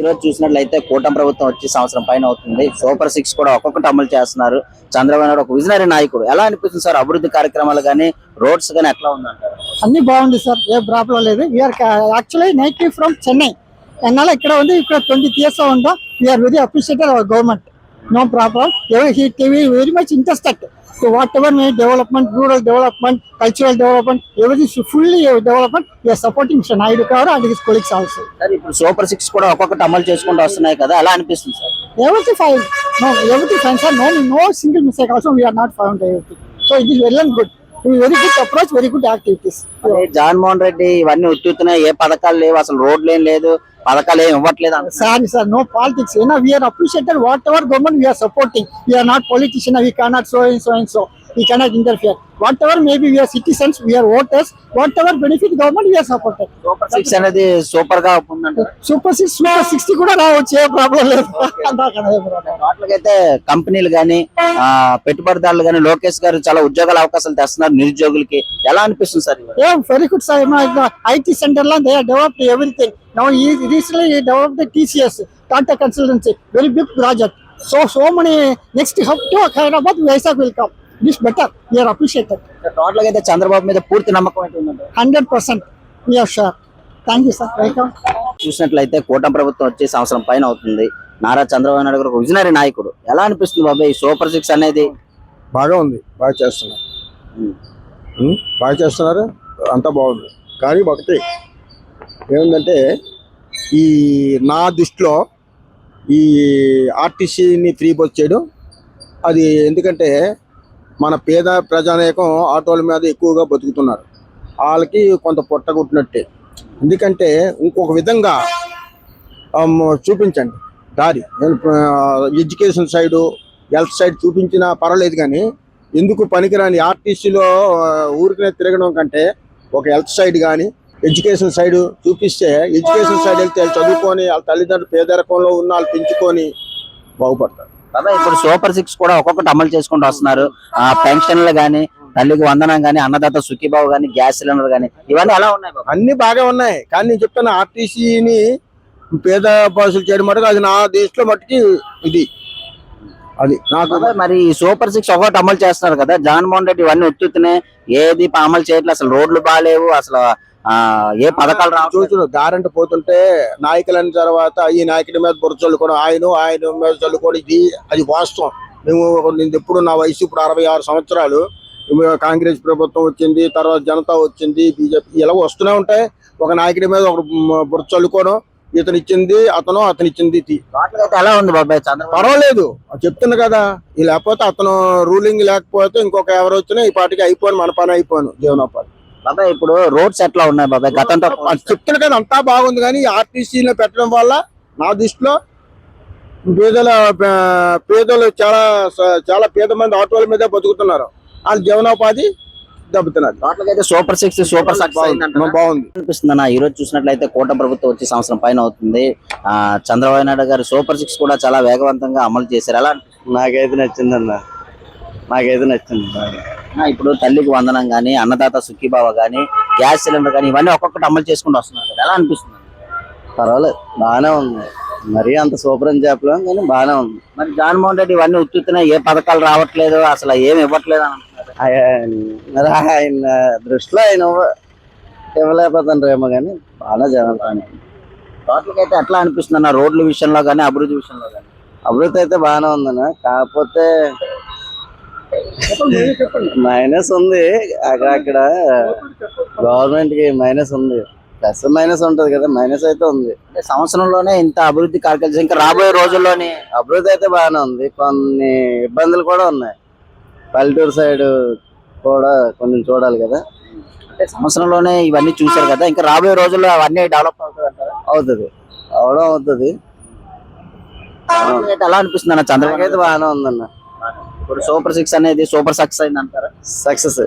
రోజు చూసినట్లయితే కూటమి ప్రభుత్వం వచ్చి సంవత్సరం పైన అవుతుంది. సూపర్ 6 కూడా ఒక్కొక్కటి అమలు చేస్తున్నారు. చంద్రబాబు నాయుడు ఒక విజనరీ నాయకుడు. ఎలా అనిపిస్తుంది సార్ అభివృద్ధి కార్యక్రమాలు కానీ రోడ్స్ కానీ ఎట్లా ఉందంటారు? అన్ని బాగుంది సార్, ఏ ప్రాబ్లం లేదు. We are actually native from Chennai. ఎన్నాళ్ళ ఇక్కడ ఉంది, ఇక్కడ 20 years ఉందో. We are very appreciated our government. No problem. Very much interested to whatever may development, rural development, cultural development, everything fully development. We are supporting Mr. Naidu Garu and his colleagues also. Sir ఇప్పుడు super 6 కూడా ఒక్కొక్కటి అమలు చేసుకుంటూ వస్తున్నాయి కదా, ఎలా అనిపిస్తుంది sir? Everything fine. No, everything fine, sir. No single mistake also we are not found everything. So it is well and good. Very good approach, very good activities. Jaganmohan Reddy ఇవన్నీ ఉత్తుతున్నాయి, ఏ పథకాలు లేవు, అసలు రోడ్లు ఏం లేదు, పథకాలు ఏం ఇవ్వట్లేదు. Sorry sir, no politics. We are appreciated whatever government we are supporting. We are not politicians. We cannot so and so. We cannot interfere. Whatever maybe we are citizens, we are voters. Whatever benefit government we are supported. Super 6 అనేది super గా ఉందంట. Super 6, Super 60 కూడా రావచ్చు, ఏ problem లేదు. వాటికైతే కంపెనీలు కానీ పెట్టుబడిదారులు కానీ లోకేష్ గారు చాలా ఉద్యోగాల అవకాశాలు తెస్తున్నారు నిరుద్యోగులకి. ఎలా అనిపిస్తుంది sir? Very good sir. IT center లో they have developed everything. Now recently he developed the TCS, Tata Consultancy, very big project. So many next hub to Hyderabad, Vizag will come. It is better. We are appreciated. Total గా అయితే చంద్రబాబు మీద పూర్తి నమ్మకం అయితే ఉందండి. 100%. We are sure. Thank you sir. Welcome. చూసినట్లయితే కూటమి ప్రభుత్వం వచ్చి సంవత్సరం పైన అవుతుంది. నారా చంద్రబాబు నాయుడు గారు ఒక విజనరీ నాయకుడు. ఎలా అనిపిస్తుంది బాబాయ్ ఈ సూపర్ 6 అనేది? బాగా ఉంది, బాగా చేస్తున్నారు, అంతా బాగుంది. కానీ ఒకటి ఏముందంటే ఈ నా దృష్టిలో ఈ ఆర్టీసీని ఫ్రీ బస్ చేయడం అది ఎందుకంటే మన పేద ప్రజానీకం ఆటోల మీద ఎక్కువగా బతుకుతున్నారు, వాళ్ళకి కొంత పొట్టగొట్టినట్టే. ఎందుకంటే ఇంకొక విధంగా చూపించండి దారి. ఎడ్యుకేషన్ సైడు, హెల్త్ సైడ్ చూపించినా పర్వాలేదు, కానీ ఎందుకు పనికిరాని ఆర్టీసీలో ఊరికనే తిరగడం కంటే ఒక హెల్త్ సైడ్ కానీ ఎడ్యుకేషన్ సైడ్ చూపిస్తే, ఎడ్యుకేషన్ సైడ్ వెళ్తే చదువుకొని వాళ్ళ తల్లిదండ్రులు పేదరికంలో ఉన్న వాళ్ళు పెంచుకొని బాగుపడతారు. బాబా ఇప్పుడు సూపర్ 6 కూడా ఒక్కొక్కటి అమలు చేసుకుంటూ వస్తున్నారు. పెన్షన్లు కానీ, తల్లికి వందనం కానీ, అన్నదాత సుఖీబాబు కానీ, గ్యాస్ సిలిండర్ కానీ, ఇవన్నీ ఎలా ఉన్నాయి బాబా? అన్ని బాగా ఉన్నాయి, కానీ నేను చెప్తాను ఆర్టీసీని పేద బస్సులు చేయడం మటుకు అది నా దేశంలో మట్టుకి ఇది అది నాకు. మరి సూపర్ 6 ఒకటి అమలు చేస్తున్నారు కదా, జగన్మోహన్ రెడ్డి ఇవన్నీ ఉత్తుతున్నాయి, ఏది అమలు చేయట్లేదు, అసలు రోడ్లు బాగాలేవు, అసలు ఏ పథకాలు చూసిన దారంట పోతుంటే నాయకులైన తర్వాత ఈ నాయకుడి మీద బుర్ర చల్లుకోవడం, ఆయన మీద చల్లుకోవడం, ఇది అది వాస్తవం. నేను ఎప్పుడు నా వయసు ఇప్పుడు 66 సంవత్సరాలు. కాంగ్రెస్ ప్రభుత్వం వచ్చింది, తర్వాత జనతా వచ్చింది, బీజేపీ ఇలా వస్తూనే ఉంటాయి. ఒక నాయకుడి మీద ఒక బుర్ర చల్లుకోవడం, ఇతను ఇచ్చింది అతను ఇచ్చింది ఎలా ఉంది బాబాయ్? పర్వాలేదు చెప్తున్నా కదా. లేకపోతే అతను రూలింగ్ లేకపోతే ఇంకొక ఎవరు వచ్చినా ఈ పార్టీకి అయిపోయాను, మన పని అయిపోయాను జీవనోపాధి. బాబాయ్ ఇప్పుడు రోడ్స్ ఎట్లా ఉన్నాయి బాబాయ్ గతంతో? చెప్తున్నా కదా అంతా బాగుంది, కానీ ఆర్టీసీలో పెట్టడం వల్ల నా దృష్టిలో పేదలు చాలా పేద మంది ఆటోల మీద బతుకుతున్నారు, వాళ్ళ జీవనోపాధి దెబ్బతున్నారు. వాటికైతే సూపర్ 6 సూపర్ బాగుంది అనిపిస్తుంది అన్న. ఈ రోజు చూసినట్లయితే కూటమి ప్రభుత్వం వచ్చి సంవత్సరం పైన అవుతుంది. చంద్రబాబు నాయుడు గారు సూపర్ 6 కూడా చాలా వేగవంతంగా అమలు చేశారు. ఎలా నాకైతే నచ్చిందన్న, నాకైతే నచ్చింది. ఇప్పుడు తల్లికి వందనం కానీ, అన్నదాత సుఖీబాబు కానీ, గ్యాస్ సిలిండర్ కానీ, ఇవన్నీ ఒక్కొక్కటి అమలు చేసుకుంటూ వస్తున్నారు. ఎలా అనిపిస్తుంది? పర్వాలేదు, బాగానే ఉంది. మరీ అంత సూపర్ అని చెప్పలేం, కానీ బాగానే ఉంది. మరి జగన్మోహన్ రెడ్డి ఇవన్నీ ఉత్తుతున్నాయి, ఏ పథకాలు రావట్లేదు, అసలు ఏమి ఇవ్వట్లేదు అని మరి ఆయన దృష్టిలో ఆయన ఇవ్వలేకపోతుండ్రేమో, కానీ బాగానే జరుగుతాను. టోటల్గా అయితే ఎట్లా అనిపిస్తుంది అన్న రోడ్ల విషయంలో కానీ, అభివృద్ధి విషయంలో కానీ? అభివృద్ధి అయితే బాగానే ఉందన్న, కాకపోతే మైనస్ ఉంది. అక్కడ గవర్నమెంట్ కి మైనస్ ఉంది, ప్లస్ మైనస్ ఉంటది కదా. మైనస్ అయితే ఉంది. సంవత్సరంలోనే ఇంత అభివృద్ధి కార్యక్రమాలు, ఇంకా రాబోయే రోజుల్లోనే అభివృద్ధి అయితే బాగానే ఉంది. కొన్ని ఇబ్బందులు కూడా ఉన్నాయి, పల్లెటూరు సైడ్ కూడా కొంచెం చూడాలి కదా. అంటే సంవత్సరంలోనే ఇవన్నీ చూసారు కదా, ఇంకా రాబోయే రోజుల్లో అవన్నీ డెవలప్ అవుతుంది, అవడం అవుతుంది. ఎలా అనిపిస్తుంది అన్న? చంద్రబాబు అయితే బాగానే ఉందన్న. ఇప్పుడు సూపర్ 6 అనేది సూపర్ సక్సెస్ అయింది అంటారా? సక్సెస్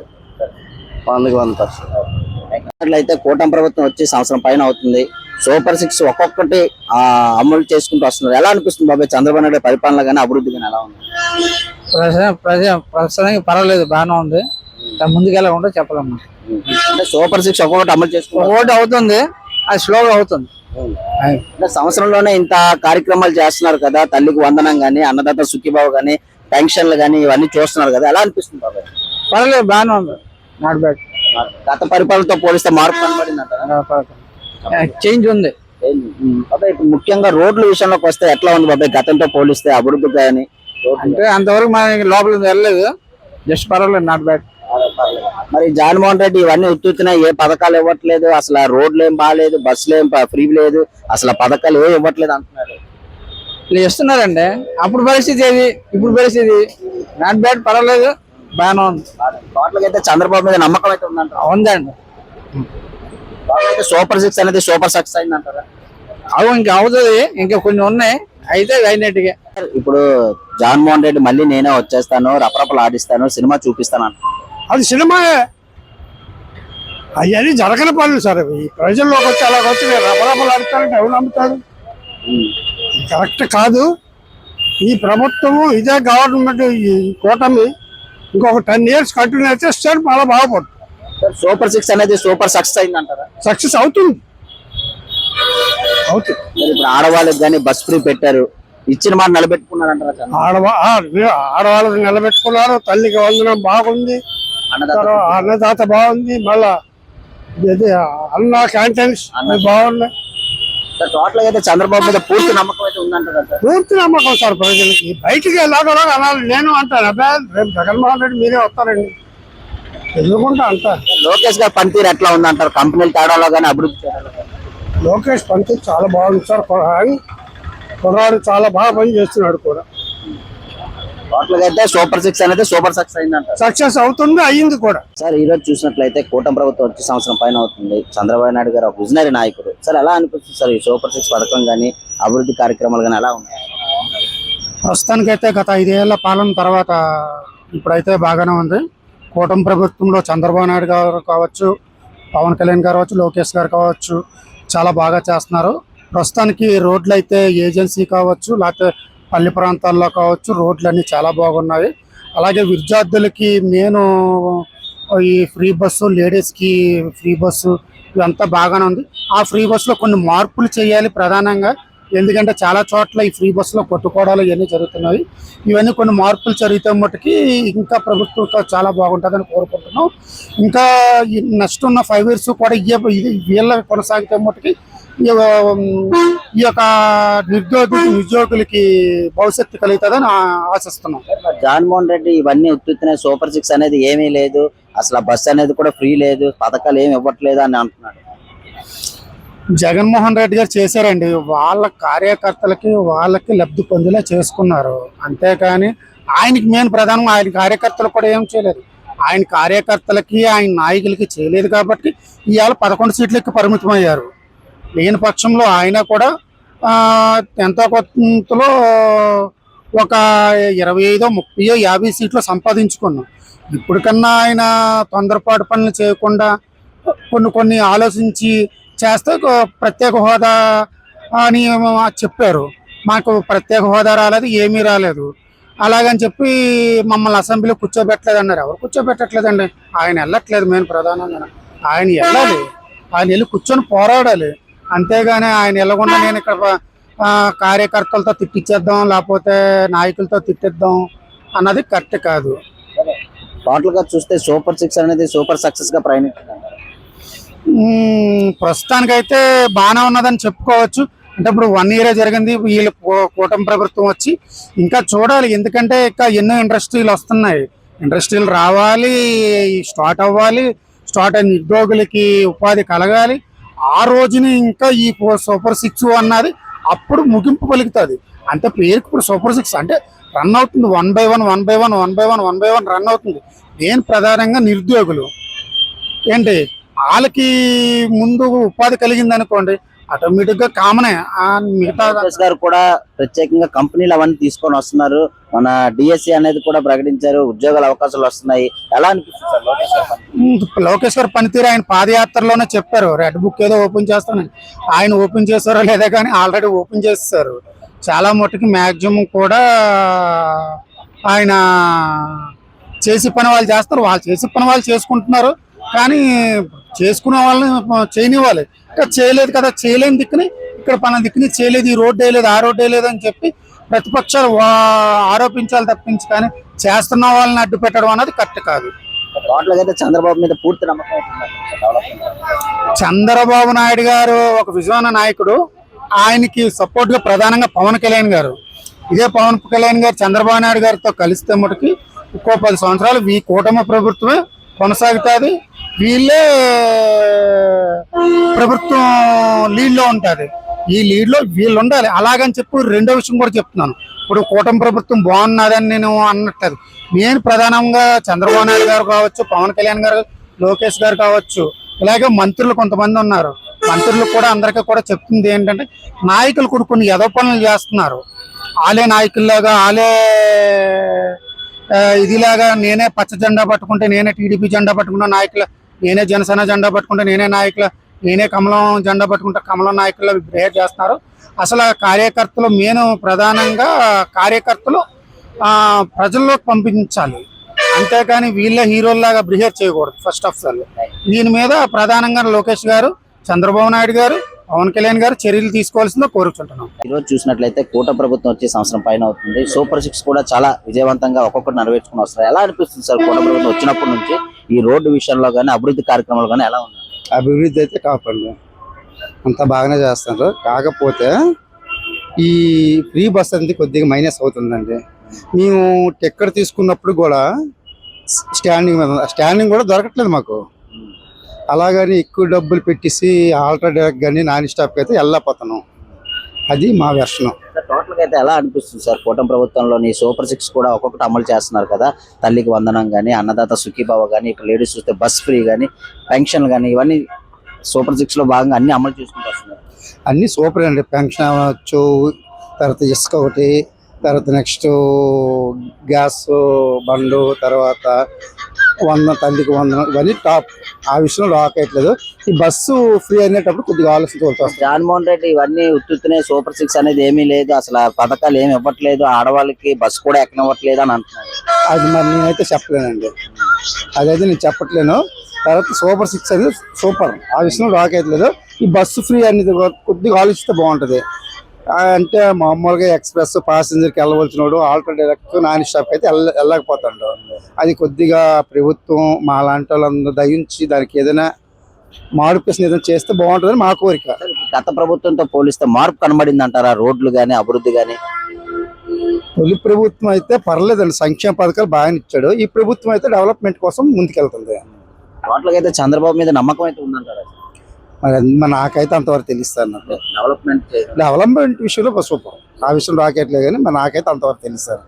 100%. అయితే కూటమి ప్రభుత్వం వచ్చి సంవత్సరం పైన అవుతుంది. సూపర్ 6 ఒక్కొక్కటి అమలు చేసుకుంటూ వస్తున్నారు. ఎలా అనిపిస్తుంది బాబాయ్ చంద్రబాబు నాయుడు పరిపాలన కానీ, అభివృద్ధి కానీ ఎలా ఉంది? ప్రస్తుతానికి పర్వాలేదు, బాగానే ఉంది. ముందుకెళ్ళకుండా చెప్పలేము. అంటే సూపర్ 6 ఒక్కొక్కటి అమలు చేసుకుంటూ ఒకటి అవుతుంది, అది స్లోగా అవుతుంది. అంటే సంవత్సరంలోనే ఇంత కార్యక్రమాలు చేస్తున్నారు కదా, తల్లికి వందనం గానీ, అన్నదాత సుఖీబాబు గానీ, పెన్షన్లు గానీ ఇవన్నీ చూస్తున్నారు కదా, ఎలా అనిపిస్తుంది బాబాయ్? పర్లేదు, బాగానే ఉంది. Not bad. గత పరిపాలనతో పోలిస్తే మార్పు కనబడిందంటారా? చేంజ్ ఉంది. బాబాయ్ ఇప్పుడు ముఖ్యంగా రోడ్ల విషయంలోకి వస్తే ఎట్లా ఉంది బాబాయ్ గతంతో పోలిస్తే అభివృద్ధి కానీ? అంటే అంతవరకు మన లోపల వెళ్ళలేదు, జస్ట్ పర్వాలేదు, నాట్ బ్యాడ్. మరి జగన్మోహన్ రెడ్డి ఇవన్నీ ఉత్తుతున్నాయి, ఏ పథకాలు ఇవ్వట్లేదు, అసలు ఆ రోడ్లు ఏం బాగాలేదు, బస్సులు ఏం ఫ్రీ లేదు, అసలు ఆ పథకాలు ఏమి ఇవ్వట్లేదు అంటున్నారు. ఇలా ఇస్తున్నారండి. అప్పుడు పరిస్థితి ఏది, ఇప్పుడు పరిస్థితి నాట్ బ్యాడ్, పర్వాలేదు, బాగానే ఉంది. టోటల్ అయితే చంద్రబాబు మీద నమ్మకం అయితే ఉందంట. ఉందండి. సూపర్ 6 అనేది సూపర్ సక్సెస్ అయిందంటారా? అవు ఇంకా అవుతుంది, ఇంకా కొన్ని ఉన్నాయి, అయితే అయినట్టుగా. ఇప్పుడు జగన్మోహన్ రెడ్డి మళ్ళీ నేనే వచ్చేస్తాను, రపరపలు ఆడిస్తాను, సినిమా చూపిస్తాను అంటున్నారు. అది సినిమాయే, అవన్నీ జరగని పనులు సార్. అవి ప్రజల్లోకి వచ్చి అలాగ వచ్చి రపరపలు ఆడతారంటే ఎవరు నమ్ముతాడు? కరెక్ట్ కాదు. ఈ ప్రభుత్వము ఇదే గవర్నమెంట్, ఈ కూటమి ఇంకొక 10 years కంటిన్యూ అయితే స్టేట్ చాలా బాగుపడుతుంది. సూపర్ 6 అనేది సూపర్ సక్సెస్ అయిందంటారా? సక్సెస్ అవుతుంది. మరి ఇప్పుడు ఆడవాళ్ళకి కానీ బస్ ఫ్రీ పెట్టారు, ఇచ్చిన మాట నిలబెట్టుకున్నారంటారా? ఆడవాళ్ళని నిలబెట్టుకున్నారు. తల్లికి వందనం బాగుంది, అన్నదాత బాగుంది, మళ్ళా అన్న క్యాంటీన్స్ బాగున్నాయి. టోటల్ అయితే చంద్రబాబు మీద పూర్తి నమ్మకం అయితే ఉందంటారా? పూర్తి నమ్మకం సార్ ప్రజలకి. బయటికి ఎలాగో అనాలి, నేను అంటాను. అబ్బాయి రేపు జగన్మోహన్ రెడ్డి మీరే వస్తారండి, ఎందుకుంటా అంట. లోకేష్ గారి పనితీరు ఎట్లా ఉందంటారు? కంపెనీలు తేడాలో కానీ అభివృద్ధి చేయడంలో కానీ? లోకేష్ పనితీరు చాలా బాగుంది సార్. కుర్రాడు చాలా బాగా పని చేస్తున్నాడు కూడా. టోటల్ అయితే సూపర్ 6 అనేది సూపర్ సక్సెస్ అయిందంటారు. సక్సెస్ అవుతుంది, అయ్యింది కూడా. సార్ ఈ రోజు చూసినట్లయితే కూటమి ప్రభుత్వం వచ్చి సంవత్సరం పైన అవుతుంది. చంద్రబాబు నాయుడు గారు ఒక విజనరీ నాయకుడు. సార్ ఎలా అనిపిస్తుంది సార్ ఈ సూపర్ 6 పథకం కానీ అభివృద్ధి కార్యక్రమాలు కానీ ఎలా ఉన్నాయి? ప్రస్తుతానికైతే గత 5 ఏళ్ల పాలన తర్వాత ఇప్పుడైతే బాగానే ఉంది. కూటమి ప్రభుత్వంలో చంద్రబాబు నాయుడు గారు కావచ్చు, పవన్ కళ్యాణ్ గారు కావచ్చు, లోకేష్ గారు కావచ్చు, చాలా బాగా చేస్తున్నారు. ప్రస్తుతానికి రోడ్లు అయితే ఏజెన్సీ కావచ్చు, లేకపోతే పల్లె ప్రాంతాల్లో కావచ్చు, రోడ్లన్నీ చాలా బాగున్నాయి. అలాగే విద్యార్థులకి నేను ఈ ఫ్రీ బస్సు, లేడీస్కి ఫ్రీ బస్సు, ఇదంతా బాగానే ఉంది. ఆ ఫ్రీ బస్సులో కొన్ని మార్పులు చేయాలి ప్రధానంగా. ఎందుకంటే చాలా చోట్ల ఈ ఫ్రీ బస్సులో కొట్టుకోవడాలు ఇవన్నీ జరుగుతున్నాయి. ఇవన్నీ కొన్ని మార్పులు జరిగితే మట్టుకి ఇంకా ప్రభుత్వం చాలా బాగుంటుందని కోరుకుంటున్నాం. ఇంకా నెక్స్ట్ ఉన్న 5 years కూడా వీళ్ళ కొనసాగితే మట్టుకి ఈ యొక్క నిరుద్యోగులకి భవిష్యత్తు కలుగుతుందని ఆశిస్తున్నాం. జగన్మోహన్ రెడ్డి ఇవన్నీ ఉత్తుతున్నాయి, సూపర్ 6 అనేది ఏమీ లేదు, అసలు బస్ అనేది కూడా ఫ్రీ లేదు, పథకాలు ఏమి ఇవ్వట్లేదు అని అంటున్నాడు. జగన్మోహన్ రెడ్డి గారు చేశారండి. వాళ్ళ కార్యకర్తలకి వాళ్ళకి లబ్ధి పొందేలా చేసుకున్నారు, అంతేకాని ఆయనకి మెయిన్ ప్రధానం ఆయన కార్యకర్తలు కూడా ఏం చేయలేదు. ఆయన కార్యకర్తలకి ఆయన నాయకులకి చేయలేదు కాబట్టి ఇవాళ 11 సీట్లకి పరిమితం అయ్యారు. లేని పక్షంలో ఆయన కూడా ఎంతో కొంతలో ఒక 25, 30, 50 సీట్లు సంపాదించుకున్నాం. ఇప్పటికన్నా ఆయన తొందరపాటు పనులు చేయకుండా కొన్ని ఆలోచించి చేస్తే ప్రత్యేక హోదా అని చెప్పారు. మాకు ప్రత్యేక హోదా రాలేదు, ఏమీ రాలేదు. అలాగని చెప్పి మమ్మల్ని అసెంబ్లీలో కూర్చోబెట్టలేదు అన్నారు. ఎవరు కూర్చోబెట్టట్లేదండి, ఆయన వెళ్ళట్లేదు. మెయిన్ ప్రధానంగా ఆయన వెళ్ళాలి, ఆయన వెళ్ళి కూర్చొని పోరాడాలి. అంతేగాని ఆయన వెళ్ళకుండా నేను ఇక్కడ కార్యకర్తలతో తిట్టించేద్దాం, లేకపోతే నాయకులతో తిట్టిద్దాం అన్నది కరెక్ట్ కాదు. టోటల్ గా చూస్తే సూపర్ 6 అనేది సూపర్ సక్సెస్ గా ప్రయాణించింది. ప్రస్తుతానికైతే బాగానే ఉన్నదని చెప్పుకోవచ్చు. అంటే ఇప్పుడు 1 year జరిగింది వీళ్ళు కూటమి ప్రభుత్వం వచ్చి. ఇంకా చూడాలి, ఎందుకంటే ఇంకా ఎన్నో ఇండస్ట్రీలు వస్తున్నాయి. ఇండస్ట్రీలు రావాలి, స్టార్ట్ అవ్వాలి, స్టార్ట్ అయిన నిరుద్యోగులకి ఉపాధి కలగాలి. ఆ రోజుని ఇంకా ఈ సూపర్ 6 అన్నది అప్పుడు ముగింపు పలుకుతుంది. అంటే పేరుకి ఇప్పుడు సూపర్ 6 అంటే రన్ అవుతుంది, 1 by 1 రన్ అవుతుంది. నేను ప్రధానంగా నిరుద్యోగులు ఏంటి వాళ్ళకి ముందు ఉపాధి కలిగింది అనుకోండి, ఆటోమేటిక్ గా కామనే. మిగతా గారు కూడా ప్రత్యేకంగా కంపెనీలు అవన్నీ తీసుకొని వస్తున్నారు. మన డిఎస్సి అనేది కూడా ప్రకటించారు, ఉద్యోగాల అవకాశాలు వస్తున్నాయి. ఎలా అనిపిస్తుంది లోకేష్ గారు పనితీరు? ఆయన పాదయాత్రలోనే చెప్పారు రెడ్ బుక్ ఏదో ఓపెన్ చేస్తానని. ఆయన ఓపెన్ చేస్తారో లేదా కానీ ఆల్రెడీ ఓపెన్ చేస్తారు. చాలా మటుకు మ్యాక్సిమం కూడా ఆయన చేసి పని వాళ్ళు చేస్తారు, వాళ్ళు చేసి పని వాళ్ళు చేసుకుంటున్నారు. కానీ చేసుకునే వాళ్ళని చేయనివ్వాలి. ఇక్కడ చేయలేదు కదా, చేయలేని దిక్కుని ఇక్కడ పలానా దిక్కుని చేయలేదు, ఈ రోడ్డు వేయలేదు, ఆ రోడ్డు వేయలేదు అని చెప్పి ప్రతిపక్షాలు ఆరోపించాలి తప్పించి, కానీ చేస్తున్న వాళ్ళని అడ్డు పెట్టడం అన్నది కరెక్ట్ కాదు. టోటల్ గా అయితే చంద్రబాబు మీద పూర్తి నమ్మకం అవుతుంది డెవలప్మెంట్. చంద్రబాబు నాయుడు గారు ఒక విజయవాడ నాయకుడు, ఆయనకి సపోర్ట్ గా ప్రధానంగా పవన్ కళ్యాణ్ గారు. ఇదే పవన్ కళ్యాణ్ గారు చంద్రబాబు నాయుడు గారితో కలిస్తే మటుకి ఇంకో 10 సంవత్సరాలు ఈ కూటమి ప్రభుత్వమే కొనసాగుతుంది, వీళ్ళే ప్రభుత్వం లీడ్ లో ఉంటుంది. ఈ లీడ్ లో వీళ్ళు ఉండాలి. అలాగని చెప్పి రెండో విషయం కూడా చెప్తున్నాను, ఇప్పుడు కూటమి ప్రభుత్వం బాగున్నదని నేను అన్నట్టు. నేను ప్రధానంగా చంద్రబాబు నాయుడు గారు కావచ్చు, పవన్ కళ్యాణ్ గారు, లోకేష్ గారు కావచ్చు, ఇలాగే మంత్రులు కొంతమంది ఉన్నారు. మంత్రులు కూడా అందరికీ కూడా చెప్తుంది ఏంటంటే, నాయకులు కూడా కొన్ని ఎదో పనులు చేస్తున్నారు. ఆలే నాయకుల్లాగా, ఆలే ఇదిలాగా నేనే పచ్చ జెండా పట్టుకుంటే, నేనే టీడీపీ జెండా పట్టుకున్న నాయకుల, నేనే జనసేన జెండా పట్టుకుంటే నేనే నాయకుల, నేనే కమలం జెండా పట్టుకుంటే కమలం నాయకులు బిహేవ్ చేస్తున్నారు. అసలు కార్యకర్తలు నేను ప్రధానంగా కార్యకర్తలు ప్రజల్లోకి పంపించాలి, అంతేకాని వీళ్ళ హీరోల్లాగా బిహేవ్ చేయకూడదు. ఫస్ట్ ఆఫ్ ఆల్ దీని మీద ప్రధానంగా లోకేష్ గారు, చంద్రబాబు నాయుడు గారు, పవన్ కళ్యాణ్ గారు చర్యలు తీసుకోవాల్సిందో కోరుకుంటున్నాం. ఈ రోజు చూసినట్లయితే కూటమి ప్రభుత్వం వచ్చి సంవత్సరం పైన అవుతుంది. సూపర్ 6 కూడా చాలా విజయవంతంగా ఒక్కొక్కటి నెరవేర్చుకుని వస్తారు. ఎలా అనిపిస్తుంది సార్ కూటమి ప్రభుత్వం వచ్చినప్పటి నుంచి ఈ రోడ్డు విషయంలో కానీ, అభివృద్ధి కార్యక్రమాలు కానీ ఎలా ఉంది? అభివృద్ధి అయితే కాపాడు అంతా బాగానే చేస్తున్నారు. కాకపోతే ఈ ఫ్రీ బస్ అనేది కొద్దిగా మైనస్ అవుతుందండి. మేము టికెట్ తీసుకున్నప్పుడు కూడా స్టాండింగ్ కూడా దొరకట్లేదు మాకు. అలాగని ఎక్కువ డబ్బులు పెట్టేసి ఆల్ట్రా డైరెక్ట్ కానీ నాన్ స్టాప్ అయితే వెళ్ళకపోతున్నాం. అది మా వెర్షనం. టోటల్ గా అయితే ఎలా అనిపిస్తుంది సార్ కూటమి ప్రభుత్వంలోని సూపర్ 6 కూడా ఒక్కొక్కటి అమలు చేస్తున్నారు కదా? తల్లికి వందనం కానీ, అన్నదాత సుఖీభావ కానీ, ఇక్కడ లేడీస్ చూస్తే బస్ ఫ్రీ కానీ, పెన్షన్ కానీ, ఇవన్నీ సూపర్ 6 లో భాగంగా అన్ని అమలు చేసుకుంటూ వస్తున్నారు. అన్నీ సూపర్ అండి. పెన్షన్ అవ్వచ్చు, తర్వాత ఇసుక ఒకటి, తర్వాత నెక్స్ట్ గ్యాస్ బండు, తర్వాత తల్లికి వందనం, ఇవన్నీ టాప్. ఆ విషయంలో లాక్ అయ్యట్లేదు. ఈ బస్సు ఫ్రీ అనేటప్పుడు కొద్దిగా ఆలోచించవలసి. జగన్మోహన్ రెడ్డి ఇవన్నీ ఉత్తునే సూపర్ 6 అనేది ఏమీ లేదు, అసలు ఆ పథకాలు ఏమి ఇవ్వట్లేదు, ఆడవాళ్ళకి బస్సు కూడా ఎక్కనివ్వట్లేదు అని అంటున్నారు. అది మరి నేనైతే చెప్పలేనండి, అదైతే నేను చెప్పట్లేను. తర్వాత సూపర్ 6 అనేది సూపర్, ఆ విషయంలో లాక్ అయ్యట్లేదు. ఈ బస్సు ఫ్రీ అనేది కొద్దిగా ఆలోచిస్తే బాగుంటుంది. అంటే మామూలుగా ఎక్స్ప్రెస్ ప్యాసింజర్కి వెళ్ళవలసిన వాడు ఆల్ట్రా డైరెక్ట్ నాన్ స్టాప్ అయితే వెళ్ళకపోతాడు. అది కొద్దిగా ప్రభుత్వం మా లాంటి వాళ్ళందరూ దయించి దానికి ఏదైనా మాడిఫికేషన్ ఏదైనా చేస్తే బాగుంటుందని మా కోరిక. గత ప్రభుత్వంతో పోలిస్తే మార్పు కనబడింది అంటారా? రోడ్లు కానీ, అభివృద్ధి కానీ? తొలి ప్రభుత్వం అయితే పర్లేదండి, సంక్షేమ పథకాలు బాగా ఇచ్చాడు. ఈ ప్రభుత్వం అయితే డెవలప్మెంట్ కోసం ముందుకెళ్తుంది. టోటల్ గా అయితే చంద్రబాబు మీద నమ్మకం అయితే ఉందంటారా? మరి నాకైతే అంతవరకు తెలుస్తాను. డెవలప్మెంట్ విషయంలో సూపర్, ఆ విషయం రాకెట్లే కానీ మరి నాకైతే అంతవరకు తెలుస్తాను.